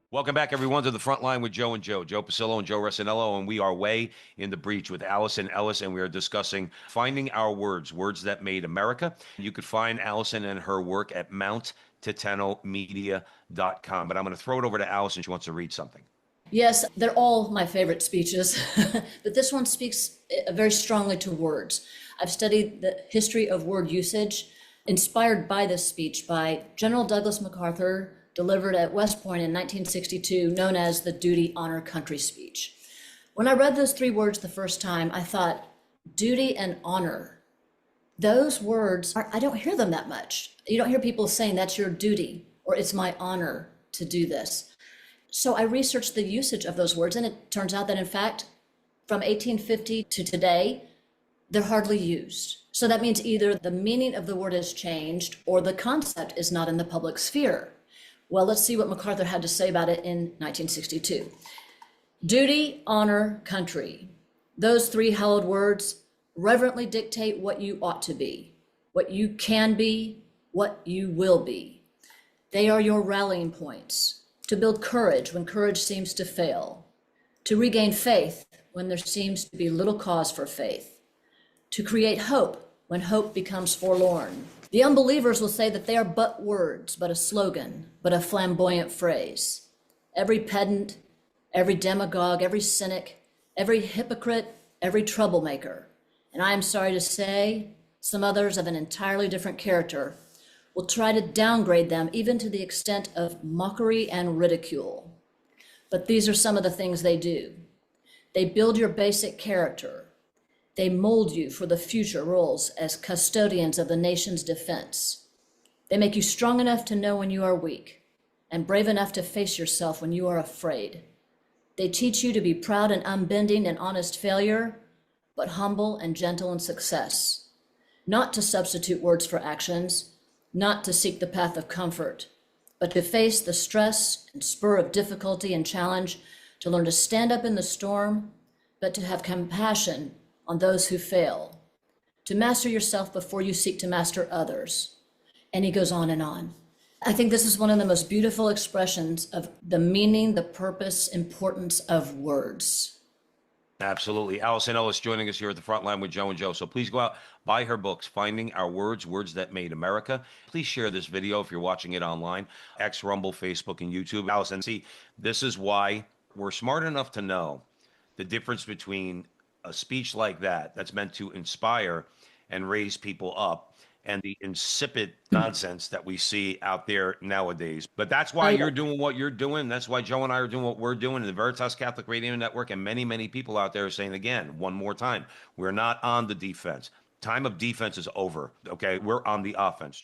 Welcome back, everyone, to the Frontline with Joe and Joe Pacillo and Joe Reciniello, and we are way in the breach with Allison Ellis, and we are discussing finding our words, words that made America. You could find Allison and her work at Titanomedia.com. But I'm going to throw it over to Allison. She wants to read something. Yes, they're all my favorite speeches, but this one speaks very strongly to words. I've studied the history of word usage, inspired by this speech by General Douglas MacArthur, delivered at West Point in 1962, known as the Duty, Honor, Country speech. When I read those three words the first time, I thought, duty and honor. Those words, I don't hear them that much. You don't hear people saying that's your duty or it's my honor to do this. So I researched the usage of those words, and it turns out that, in fact, from 1850 to today, they're hardly used. So that means either the meaning of the word has changed or the concept is not in the public sphere. Well, let's see what MacArthur had to say about it in 1962. Duty, honor, country. Those three hallowed words reverently dictate what you ought to be, what you can be, what you will be. They are your rallying points to build courage when courage seems to fail, to regain faith when there seems to be little cause for faith, to create hope when hope becomes forlorn. The unbelievers will say that they are but words, but a slogan, but a flamboyant phrase. Every pedant, every demagogue, every cynic, every hypocrite, every troublemaker, and I am sorry to say, some others of an entirely different character will try to downgrade them even to the extent of mockery and ridicule. But these are some of the things they do. They build your basic character. They mold you for the future roles as custodians of the nation's defense. They make you strong enough to know when you are weak and brave enough to face yourself when you are afraid. They teach you to be proud and unbending in honest failure, but humble and gentle in success. Not to substitute words for actions, not to seek the path of comfort, but to face the stress and spur of difficulty and challenge, to learn to stand up in the storm, but to have compassion on those who fail, to master yourself before you seek to master others. And he goes on and on. I think this is one of the most beautiful expressions of the meaning, the purpose, importance of words. Absolutely. Allison Ellis joining us here at the Frontline with Joe and Joe. So please go out, buy her books, Finding Our Words, Words That Made America. Please share this video if you're watching it online, X, Rumble, Facebook, and YouTube. Allison, see, this is why we're smart enough to know the difference between a speech like that that's meant to inspire and raise people up and the insipid nonsense that we see out there nowadays. But that's why you're doing what you're doing. That's why Joe and I are doing what we're doing. And the Veritas Catholic Radio Network and many, many people out there are saying, again, one more time, we're not on the defense. Time of defense is over. Okay, we're on the offense.